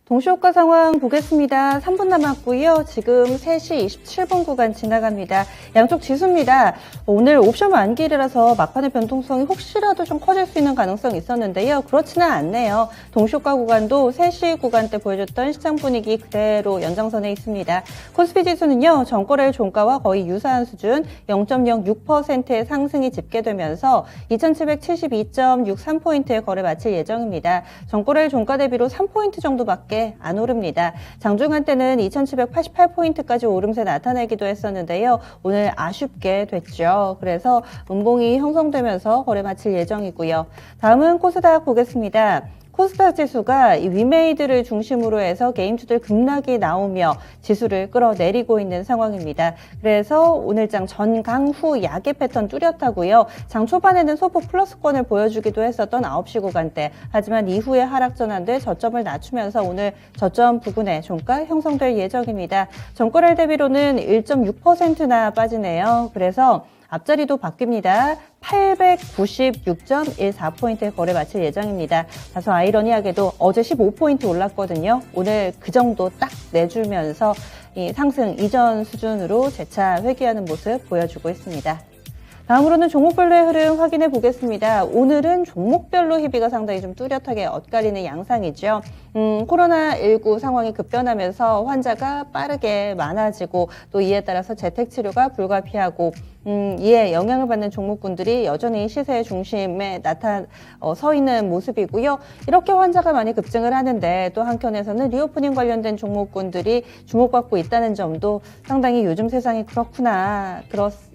동시효과 상황 보겠습니다. 3분 남았고요. 지금 3시 27분 구간 지나갑니다. 양쪽 지수입니다. 오늘 옵션 만기일이라서 막판의 변동성이 혹시라도 좀 커질 수 있는 가능성이 있었는데요. 그렇지는 않네요. 동시효과 구간도 3시 구간대 보여줬던 시장 분위기 그대로 연장선에 있습니다. 코스피 지수는요. 전거래일 종가와 거의 유사한 수준 0.06%의 상승이 집계되면서 2772.63포인트의 거래 마칠 예정입니다. 전거래일 종가 대비로 3포인트 정도밖에 안 오릅니다. 장중한 때는 2788포인트까지 오름세 나타내기도 했었는데요. 오늘 아쉽게 됐죠. 그래서 음봉이 형성되면서 거래 마칠 예정이고요. 다음은 코스닥 보겠습니다. 코스닥 지수가 이 위메이드를 중심으로 해서 개인주들 급락이 나오며 지수를 끌어내리고 있는 상황입니다. 그래서 오늘장 전강 후 약의 패턴 뚜렷하고요. 장 초반에는 소폭 플러스권을 보여주기도 했었던 9시 구간대. 하지만 이후에 하락 전환돼 저점을 낮추면서 오늘 저점 부근에 종가 형성될 예정입니다. 전거래일 대비로는 1.6%나 빠지네요. 그래서 앞자리도 바뀝니다. 896.14포인트의 거래 마칠 예정입니다. 다소 아이러니하게도 어제 15포인트 올랐거든요. 오늘 그 정도 딱 내주면서 이 상승 이전 수준으로 재차 회귀하는 모습 보여주고 있습니다. 다음으로는 종목별로의 흐름 확인해 보겠습니다. 오늘은 종목별로 희비가 상당히 좀 뚜렷하게 엇갈리는 양상이죠. 코로나19 상황이 급변하면서 환자가 빠르게 많아지고 또 이에 따라서 재택치료가 불가피하고 이에 영향을 받는 종목군들이 여전히 시세의 중심에 서 있는 모습이고요. 이렇게 환자가 많이 급증을 하는데 또 한켠에서는 리오프닝 관련된 종목군들이 주목받고 있다는 점도 상당히 요즘 세상이 그렇구나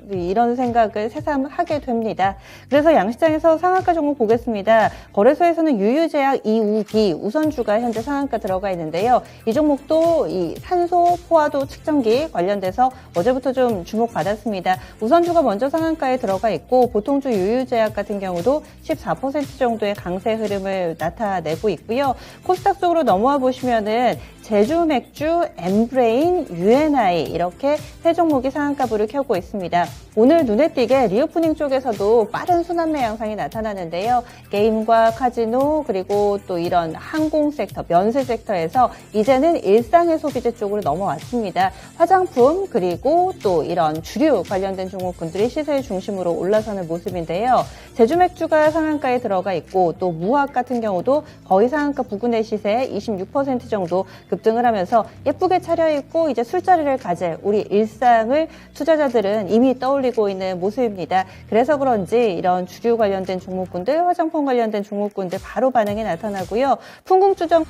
이런 생각을 새삼하게 됩니다. 그래서 양시장에서 상한가 종목 보겠습니다. 거래소에서는 유유제약, 이우기, 우선주가 현재 상한가 들어가 있는데요. 이 종목도 이 산소 포화도 측정기 관련돼서 어제부터 좀 주목받았습니다. 우선주가 먼저 상한가에 들어가 있고 보통주 유유제약 같은 경우도 14% 정도의 강세 흐름을 나타내고 있고요. 코스닥 쪽으로 넘어와 보시면은 제주 맥주, 엠브레인, UNI 이렇게 세 종목이 상한가 불을 켜고 있습니다. 오늘 눈에 띄게 리오프닝 쪽에서도 빠른 순환매 양상이 나타나는데요. 게임과 카지노 그리고 또 이런 항공 섹터, 면세 섹터에서 이제는 일상의 소비재 쪽으로 넘어왔습니다. 화장품 그리고 또 이런 주류 관련된 종목군들이 시세의 중심으로 올라서는 모습인데요. 제주 맥주가 상한가에 들어가 있고 또 무학 같은 경우도 거의 상한가 부근의 시세에 26% 정도 급등을 하면서 예쁘게 차려입고 이제 술자리를 가질 우리 일상을 투자자들은 이미 떠올리고 있는 모습입니다. 그래서 그런지 이런 주류 관련된 종목군들, 화장품 관련된 종목군들 바로 반응이 나타나고요. 풍궁주정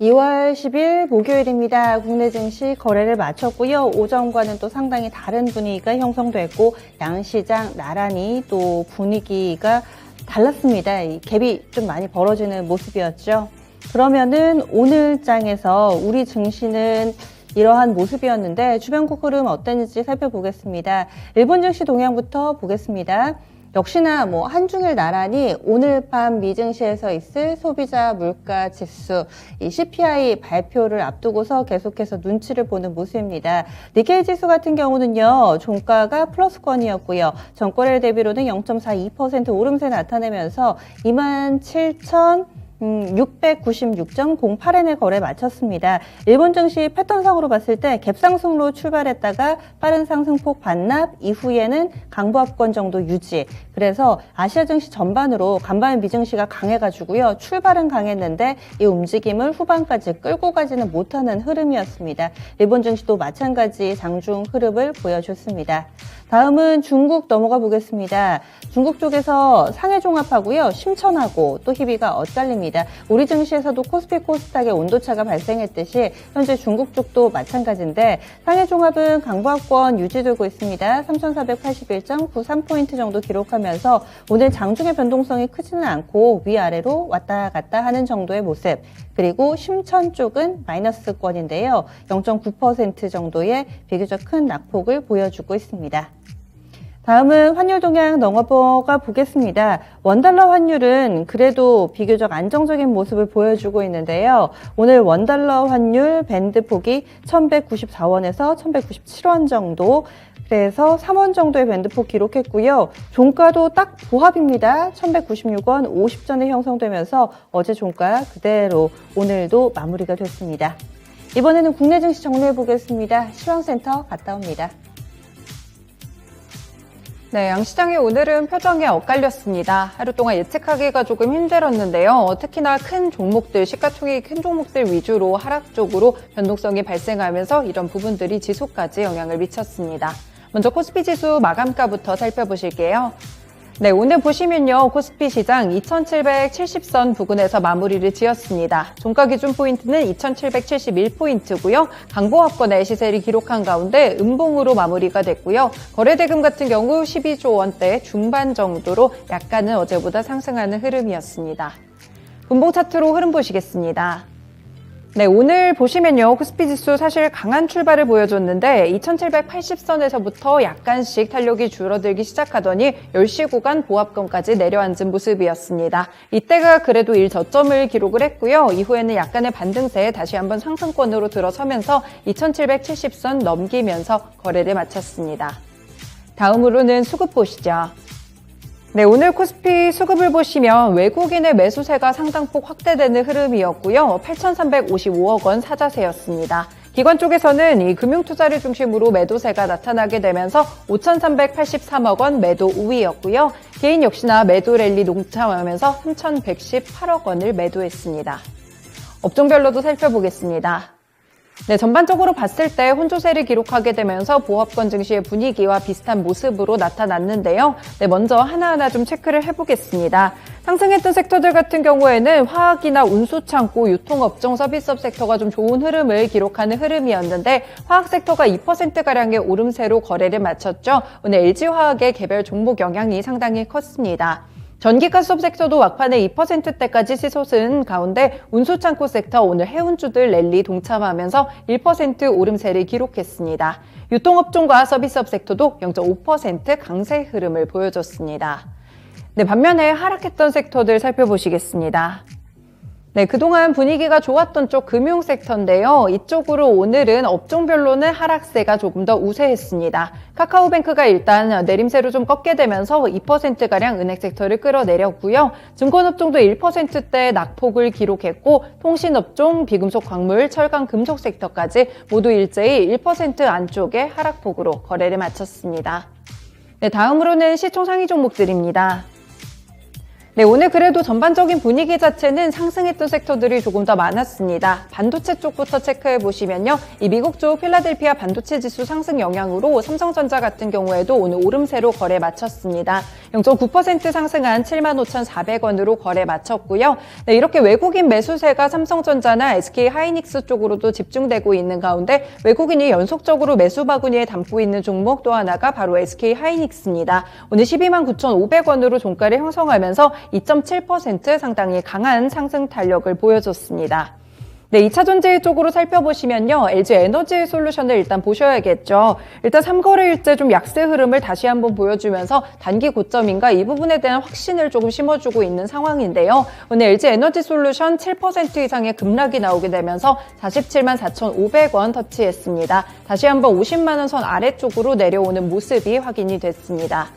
2월 10일 목요일입니다. 국내 증시 거래를 마쳤고요. 오전과는 또 상당히 다른 분위기가 형성됐고 양시장 나란히 또 분위기가 달랐습니다. 이 갭이 좀 많이 벌어지는 모습이었죠. 그러면은 오늘 장에서 우리 증시는 이러한 모습이었는데 주변국 흐름 어땠는지 살펴보겠습니다. 일본 증시 동향부터 보겠습니다. 역시나 한중일 나란히 오늘 밤 미증시에서 있을 소비자 물가 지수, 이 CPI 발표를 앞두고서 계속해서 눈치를 보는 모습입니다. 니케이 지수 같은 경우는요, 종가가 플러스권이었고요. 전거래일 대비로는 0.42% 오름세 나타내면서 27,696.08엔의 거래 마쳤습니다. 일본 증시 패턴상으로 봤을 때 갭상승으로 출발했다가 빠른 상승폭 반납 이후에는 강보합권 정도 유지. 그래서 아시아 증시 전반으로 간밤에 미증시가 강해가지고요. 출발은 강했는데 이 움직임을 후반까지 끌고 가지는 못하는 흐름이었습니다. 일본 증시도 마찬가지 장중 흐름을 보여줬습니다. 다음은 중국 넘어가 보겠습니다. 중국 쪽에서 상해종합하고요. 심천하고 또 희비가 엇갈립니다. 우리 증시에서도 코스피 코스닥의 온도차가 발생했듯이 현재 중국 쪽도 마찬가지인데 상해종합은 강보합권 유지되고 있습니다. 3,481.93포인트 정도 기록하면서 오늘 장중의 변동성이 크지는 않고 위아래로 왔다 갔다 하는 정도의 모습. 그리고 심천 쪽은 마이너스권인데요. 0.9% 정도의 비교적 큰 낙폭을 보여주고 있습니다. 다음은 환율 동향 넘어가 보겠습니다. 원달러 환율은 그래도 비교적 안정적인 모습을 보여주고 있는데요. 오늘 원달러 환율 밴드폭이 1194원에서 1197원 정도, 20대에서 3원 정도의 밴드폭 기록했고요. 종가도 딱 보합입니다. 1196원 50전에 형성되면서 어제 종가 그대로 오늘도 마무리가 됐습니다. 이번에는 국내 증시 정리해 보겠습니다. 시황센터 갔다 옵니다. 네, 양시장이 오늘은 표정이 엇갈렸습니다. 하루 동안 예측하기가 조금 힘들었는데요. 특히나 큰 종목들, 시가총액이 큰 종목들 위주로 하락 쪽으로 변동성이 발생하면서 이런 부분들이 지수까지 영향을 미쳤습니다. 먼저 코스피 지수 마감가부터 살펴보실게요. 네, 오늘 보시면요. 코스피 시장 2770선 부근에서 마무리를 지었습니다. 종가 기준 포인트는 2771포인트고요. 강보합권의 시세를 기록한 가운데 음봉으로 마무리가 됐고요. 거래대금 같은 경우 12조 원대 중반 정도로 약간은 어제보다 상승하는 흐름이었습니다. 분봉 차트로 흐름 보시겠습니다. 네, 오늘 보시면요. 코스피 지수 사실 강한 출발을 보여줬는데 2780선에서부터 약간씩 탄력이 줄어들기 시작하더니 10시 구간 보합권까지 내려앉은 모습이었습니다. 이때가 그래도 1저점을 기록을 했고요. 이후에는 약간의 반등세에 다시 한번 상승권으로 들어서면서 2770선 넘기면서 거래를 마쳤습니다. 다음으로는 수급 보시죠. 네, 오늘 코스피 수급을 보시면 외국인의 매수세가 상당폭 확대되는 흐름이었고요. 8,355억 원 사자세였습니다. 기관 쪽에서는 이 금융투자를 중심으로 매도세가 나타나게 되면서 5,383억 원 매도 우위였고요. 개인 역시나 매도 랠리 동참하면서 3,118억 원을 매도했습니다. 업종별로도 살펴보겠습니다. 네, 전반적으로 봤을 때 혼조세를 기록하게 되면서 보합권 증시의 분위기와 비슷한 모습으로 나타났는데요. 네, 먼저 하나하나 좀 체크를 해보겠습니다. 상승했던 섹터들 같은 경우에는 화학이나 운수창고, 유통업종, 서비스업 섹터가 좀 좋은 흐름을 기록하는 흐름이었는데 화학 섹터가 2%가량의 오름세로 거래를 마쳤죠. 오늘 LG화학의 개별 종목 영향이 상당히 컸습니다. 전기가스업 섹터도 막판에 2%대까지 치솟은 가운데 운수창고 섹터 오늘 해운주들 랠리 동참하면서 1% 오름세를 기록했습니다. 유통업종과 서비스업 섹터도 0.5% 강세 흐름을 보여줬습니다. 네, 반면에 하락했던 섹터들 살펴보시겠습니다. 네, 그동안 분위기가 좋았던 쪽 금융 섹터인데요. 이쪽으로 오늘은 업종별로는 하락세가 조금 더 우세했습니다. 카카오뱅크가 일단 내림세로 좀 꺾게 되면서 2%가량 은행 섹터를 끌어내렸고요. 증권업종도 1%대 낙폭을 기록했고 통신업종, 비금속 광물, 철강 금속 섹터까지 모두 일제히 1% 안쪽의 하락폭으로 거래를 마쳤습니다. 네, 다음으로는 시총 상위 종목들입니다. 네, 오늘 그래도 전반적인 분위기 자체는 상승했던 섹터들이 조금 더 많았습니다. 반도체 쪽부터 체크해 보시면요. 이 미국 쪽 필라델피아 반도체 지수 상승 영향으로 삼성전자 같은 경우에도 오늘 오름세로 거래 마쳤습니다. 0.9% 상승한 75,400원으로 거래 마쳤고요. 네, 이렇게 외국인 매수세가 삼성전자나 SK하이닉스 쪽으로도 집중되고 있는 가운데 외국인이 연속적으로 매수 바구니에 담고 있는 종목 또 하나가 바로 SK하이닉스입니다. 오늘 129,500원으로 종가를 형성하면서 2.7% 상당히 강한 상승 탄력을 보여줬습니다. 네, 2차 전지 쪽으로 살펴보시면요. LG 에너지 솔루션을 일단 보셔야겠죠. 일단 3거래일째 좀 약세 흐름을 다시 한번 보여주면서 단기 고점인가 이 부분에 대한 확신을 조금 심어주고 있는 상황인데요. 오늘 LG 에너지 솔루션 7% 이상의 급락이 나오게 되면서 47만 4,500원 터치했습니다. 다시 한번 50만 원 선 아래쪽으로 내려오는 모습이 확인이 됐습니다.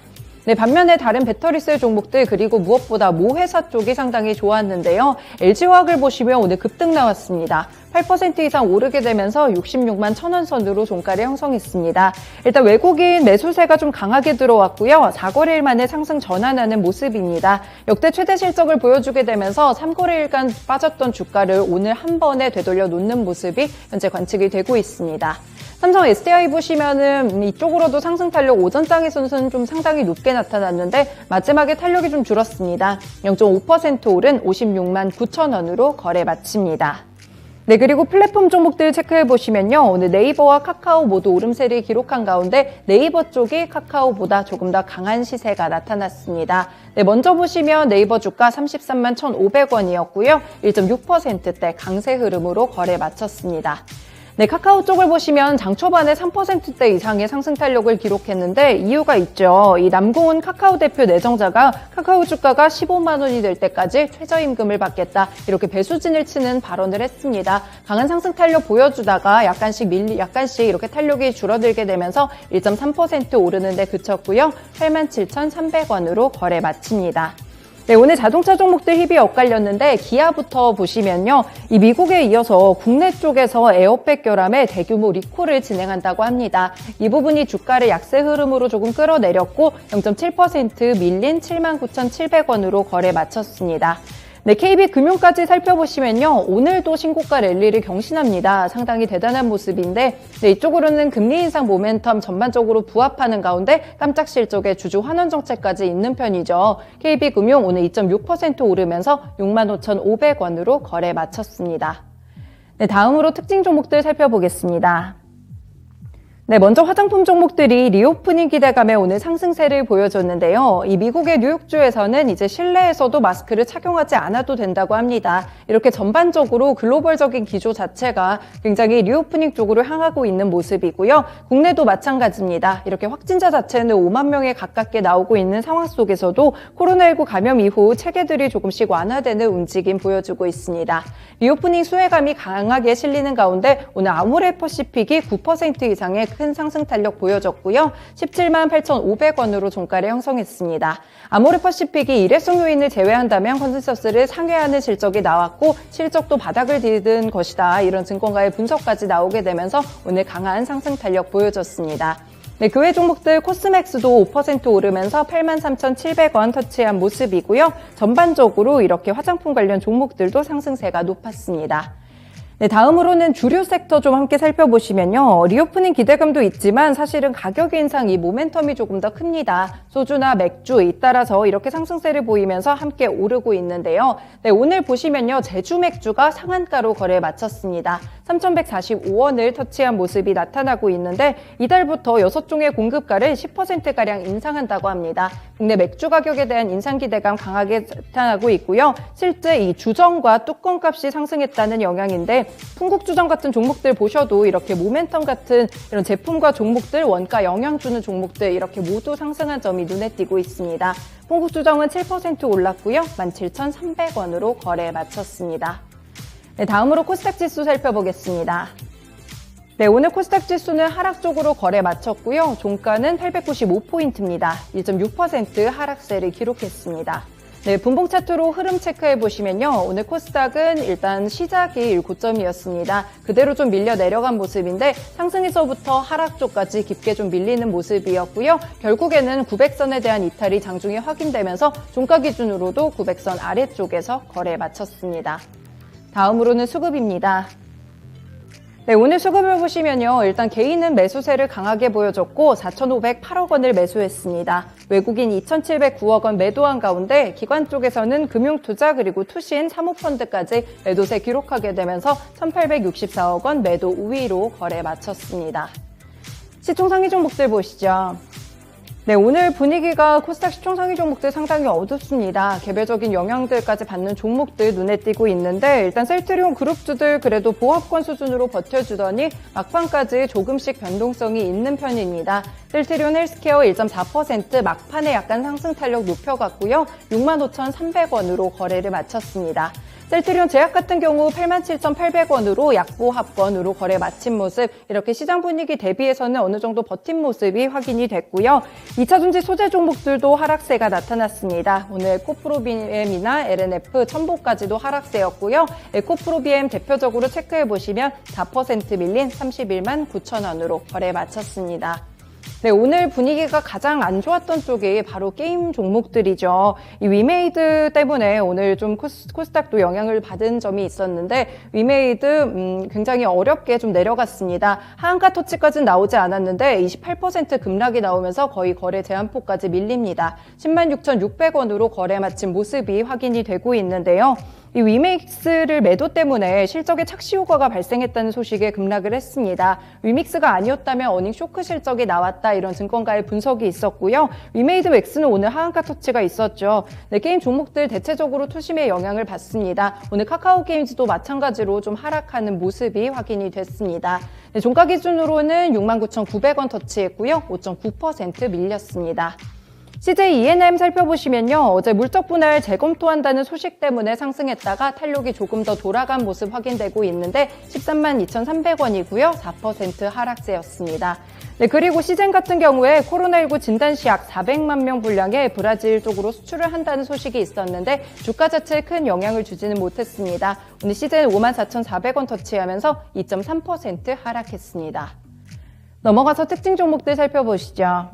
네, 반면에 다른 배터리셀 종목들 그리고 무엇보다 모회사 쪽이 상당히 좋았는데요. LG화학을 보시면 오늘 급등 나왔습니다. 8% 이상 오르게 되면서 66만 1,000원 선으로 종가를 형성했습니다. 일단 외국인 매수세가 좀 강하게 들어왔고요. 4거래일 만에 상승 전환하는 모습입니다. 역대 최대 실적을 보여주게 되면서 3거래일간 빠졌던 주가를 오늘 한 번에 되돌려 놓는 모습이 현재 관측이 되고 있습니다. 삼성 SDI 보시면은 이쪽으로도 상승 탄력 오전장에서는 좀 상당히 높게 나타났는데 마지막에 탄력이 좀 줄었습니다. 0.5% 오른 56만 9,000원으로 거래 마칩니다. 네, 그리고 플랫폼 종목들 체크해 보시면요. 오늘 네이버와 카카오 모두 오름세를 기록한 가운데 네이버 쪽이 카카오보다 조금 더 강한 시세가 나타났습니다. 네, 먼저 보시면 네이버 주가 33만 1,500원이었고요. 1.6%대 강세 흐름으로 거래 마쳤습니다. 네, 카카오 쪽을 보시면 장 초반에 3%대 이상의 상승 탄력을 기록했는데 이유가 있죠. 이 남궁훈 카카오 대표 내정자가 카카오 주가가 15만 원이 될 때까지 최저임금을 받겠다 이렇게 배수진을 치는 발언을 했습니다. 강한 상승 탄력 보여주다가 약간씩 이렇게 탄력이 줄어들게 되면서 1.3% 오르는 데 그쳤고요. 87,300원으로 거래 마칩니다. 네, 오늘 자동차 종목들 힙이 엇갈렸는데 기아부터 보시면요. 이 미국에 이어서 국내 쪽에서 에어백 결함에 대규모 리콜을 진행한다고 합니다. 이 부분이 주가를 약세 흐름으로 조금 끌어내렸고 0.7% 밀린 79,700원으로 거래 마쳤습니다. 네, KB금융까지 살펴보시면요. 오늘도 신고가 랠리를 경신합니다. 상당히 대단한 모습인데 네, 이쪽으로는 금리 인상 모멘텀 전반적으로 부합하는 가운데 깜짝 실적의 주주 환원 정책까지 있는 편이죠. KB금융 오늘 2.6% 오르면서 65,500원으로 거래 마쳤습니다. 네, 다음으로 특징 종목들 살펴보겠습니다. 네, 먼저 화장품 종목들이 리오프닝 기대감에 오늘 상승세를 보여줬는데요. 이 미국의 뉴욕주에서는 이제 실내에서도 마스크를 착용하지 않아도 된다고 합니다. 이렇게 전반적으로 글로벌적인 기조 자체가 굉장히 리오프닝 쪽으로 향하고 있는 모습이고요. 국내도 마찬가지입니다. 이렇게 확진자 자체는 5만 명에 가깝게 나오고 있는 상황 속에서도 코로나19 감염 이후 체계들이 조금씩 완화되는 움직임 보여주고 있습니다. 리오프닝 수혜감이 강하게 실리는 가운데 오늘 아모레퍼시픽이 9% 이상의 큰 상승 탄력 보여줬고요. 17만 8,500원으로 종가를 형성했습니다. 아모레퍼시픽이 일회성 요인을 제외한다면 컨센서스를 상회하는 실적이 나왔고 실적도 바닥을 디딘 것이다. 이런 증권가의 분석까지 나오게 되면서 오늘 강한 상승 탄력 보여줬습니다. 네, 그 외 종목들 코스맥스도 5% 오르면서 83,700원 터치한 모습이고요. 전반적으로 이렇게 화장품 관련 종목들도 상승세가 높았습니다. 네, 다음으로는 주류 섹터 좀 함께 살펴보시면요. 리오프닝 기대감도 있지만 사실은 가격 인상 이 모멘텀이 조금 더 큽니다. 소주나 맥주 잇따라서 이렇게 상승세를 보이면서 함께 오르고 있는데요. 네, 오늘 보시면요. 제주 맥주가 상한가로 거래에 마쳤습니다. 3,145원을 터치한 모습이 나타나고 있는데 이달부터 6종의 공급가를 10%가량 인상한다고 합니다. 국내 맥주 가격에 대한 인상 기대감 강하게 나타나고 있고요. 실제 이 주정과 뚜껑값이 상승했다는 영향인데 풍국주정 같은 종목들 보셔도 이렇게 모멘텀 같은 이런 제품과 종목들, 원가 영향 주는 종목들 이렇게 모두 상승한 점이 눈에 띄고 있습니다. 풍국주정은 7% 올랐고요. 17,300원으로 거래에 마쳤습니다. 네, 다음으로 코스닥 지수 살펴보겠습니다. 네, 오늘 코스닥 지수는 하락 쪽으로 거래 마쳤고요. 종가는 895포인트입니다. 1.6% 하락세를 기록했습니다. 네, 분봉 차트로 흐름 체크해 보시면요. 오늘 코스닥은 일단 시작이 고점이었습니다. 그대로 좀 밀려 내려간 모습인데 상승에서부터 하락 쪽까지 깊게 좀 밀리는 모습이었고요. 결국에는 900선에 대한 이탈이 장중에 확인되면서 종가 기준으로도 900선 아래쪽에서 거래에 마쳤습니다. 다음으로는 수급입니다. 네, 오늘 수급을 보시면요. 일단 개인은 매수세를 강하게 보여줬고 4,508억 원을 매수했습니다. 외국인 2,709억 원 매도한 가운데 기관 쪽에서는 금융투자 그리고 투신, 사모펀드까지 매도세 기록하게 되면서 1,864억 원 매도 우위로 거래 마쳤습니다. 시총 상위 종목들 보시죠. 네, 오늘 분위기가 코스닥 시총 상위 종목들 상당히 어둡습니다. 개별적인 영향들까지 받는 종목들 눈에 띄고 있는데 일단 셀트리온 그룹주들 그래도 보합권 수준으로 버텨주더니 막판까지 조금씩 변동성이 있는 편입니다. 셀트리온 헬스케어 1.4% 막판에 약간 상승 탄력 높여갔고요. 65,300원으로 거래를 마쳤습니다. 셀트리온 제약 같은 경우 87,800원으로 약보합권으로 거래 마친 모습, 이렇게 시장 분위기 대비해서는 어느 정도 버틴 모습이 확인이 됐고요. 2차전지 소재 종목들도 하락세가 나타났습니다. 오늘 에코프로비엠이나 LNF, 첨보까지도 하락세였고요. 에코프로비엠 대표적으로 체크해보시면 4% 밀린 31만 9천원으로 거래 마쳤습니다. 네, 오늘 분위기가 가장 안 좋았던 쪽이 바로 게임 종목들이죠. 이 위메이드 때문에 오늘 좀 코스닥도 영향을 받은 점이 있었는데 위메이드 굉장히 어렵게 좀 내려갔습니다. 하한가 터치까지는 나오지 않았는데 28% 급락이 나오면서 거의 거래 제한폭까지 밀립니다. 106,600원으로 거래 마친 모습이 확인이 되고 있는데요. 이 위믹스를 매도 때문에 실적에 착시 효과가 발생했다는 소식에 급락을 했습니다. 위믹스가 아니었다면 어닝 쇼크 실적이 나왔다 이런 증권가의 분석이 있었고요. 위메이드 웩스는 오늘 하한가 터치가 있었죠. 네, 게임 종목들 대체적으로 투심의 영향을 받습니다. 오늘 카카오 게임즈도 마찬가지로 좀 하락하는 모습이 확인이 됐습니다. 네, 종가 기준으로는 69,900원 터치했고요. 5.9% 밀렸습니다. CJ E&M 살펴보시면요. 어제 물적 분할 재검토한다는 소식 때문에 상승했다가 탄력이 조금 더 돌아간 모습 확인되고 있는데 132,300원이고요. 4% 하락세였습니다. 네, 그리고 시젠 같은 경우에 코로나19 진단시약 400만 명 분량의 브라질 쪽으로 수출을 한다는 소식이 있었는데 주가 자체에 큰 영향을 주지는 못했습니다. 오늘 시젠 54,400원 터치하면서 2.3% 하락했습니다. 넘어가서 특징 종목들 살펴보시죠.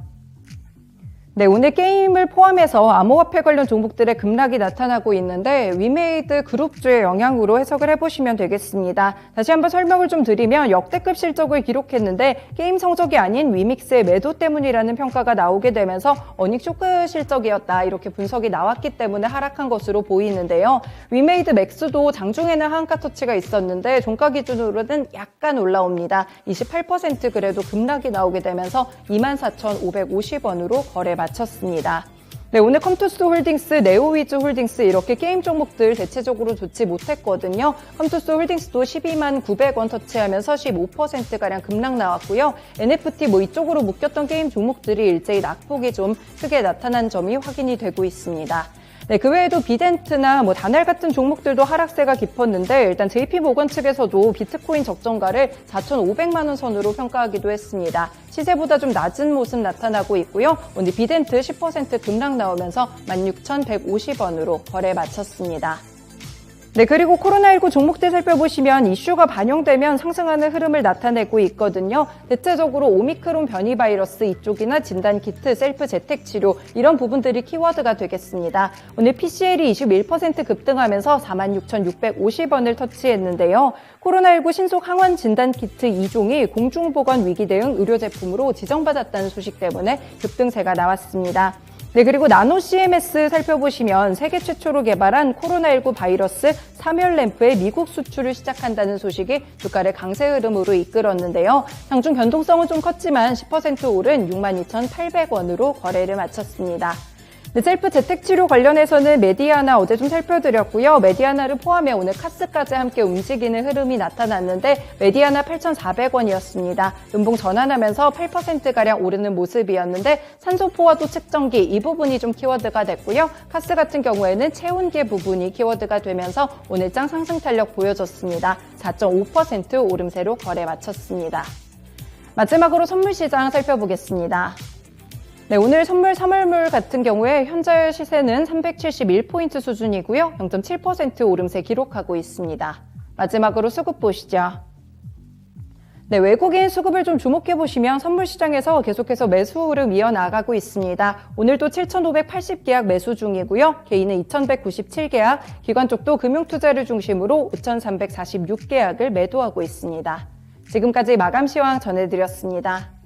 네, 오늘 게임을 포함해서 암호화폐 관련 종목들의 급락이 나타나고 있는데 위메이드 그룹주의 영향으로 해석을 해보시면 되겠습니다. 다시 한번 설명을 좀 드리면 역대급 실적을 기록했는데 게임 성적이 아닌 위믹스의 매도 때문이라는 평가가 나오게 되면서 어닝 쇼크 실적이었다 이렇게 분석이 나왔기 때문에 하락한 것으로 보이는데요. 위메이드 맥스도 장중에는 하한가 터치가 있었는데 종가 기준으로는 약간 올라옵니다. 28% 그래도 급락이 나오게 되면서 24,550원으로 거래 마쳤습니다. 네, 오늘 컴투스 홀딩스, 네오위즈 홀딩스 이렇게 게임 종목들 대체적으로 좋지 못했거든요. 컴투스 홀딩스도 129,900원 터치하면서 15%가량 급락 나왔고요. NFT 이쪽으로 묶였던 게임 종목들이 일제히 낙폭이 좀 크게 나타난 점이 확인이 되고 있습니다. 네, 그 외에도 비덴트나 다날 같은 종목들도 하락세가 깊었는데 일단 JP모건 측에서도 비트코인 적정가를 4,500만 원 선으로 평가하기도 했습니다. 시세보다 좀 낮은 모습 나타나고 있고요. 오늘 비덴트 10% 급락 나오면서 16,150원으로 거래 마쳤습니다. 네, 그리고 코로나19 종목들 살펴보시면 이슈가 반영되면 상승하는 흐름을 나타내고 있거든요. 대체적으로 오미크론 변이 바이러스 이쪽이나 진단키트, 셀프 재택치료 이런 부분들이 키워드가 되겠습니다. 오늘 PCL이 21% 급등하면서 46,650원을 터치했는데요. 코로나19 신속 항원 진단키트 2종이 공중보건 위기 대응 의료 제품으로 지정받았다는 소식 때문에 급등세가 나왔습니다. 네, 그리고 나노 CMS 살펴보시면 세계 최초로 개발한 코로나19 바이러스 사멸 램프의 미국 수출을 시작한다는 소식이 주가를 강세 흐름으로 이끌었는데요. 장중 변동성은 좀 컸지만 10% 오른 62,800원으로 거래를 마쳤습니다. 네, 셀프 재택치료 관련해서는 메디아나 어제 좀 살펴드렸고요. 메디아나를 포함해 오늘 카스까지 함께 움직이는 흐름이 나타났는데 메디아나 8,400원이었습니다. 연봉 전환하면서 8%가량 오르는 모습이었는데 산소포화도 측정기 이 부분이 좀 키워드가 됐고요. 카스 같은 경우에는 체온계 부분이 키워드가 되면서 오늘장 상승 탄력 보여줬습니다. 4.5% 오름세로 거래 마쳤습니다. 마지막으로 선물시장 살펴보겠습니다. 네, 오늘 선물 3월물 같은 경우에 현재 시세는 371포인트 수준이고요. 0.7% 오름세 기록하고 있습니다. 마지막으로 수급 보시죠. 네, 외국인 수급을 좀 주목해보시면 선물시장에서 계속해서 매수 흐름 이어나가고 있습니다. 오늘도 7,580계약 매수 중이고요. 개인은 2,197계약, 기관 쪽도 금융투자를 중심으로 5,346계약을 매도하고 있습니다. 지금까지 마감 시황 전해드렸습니다.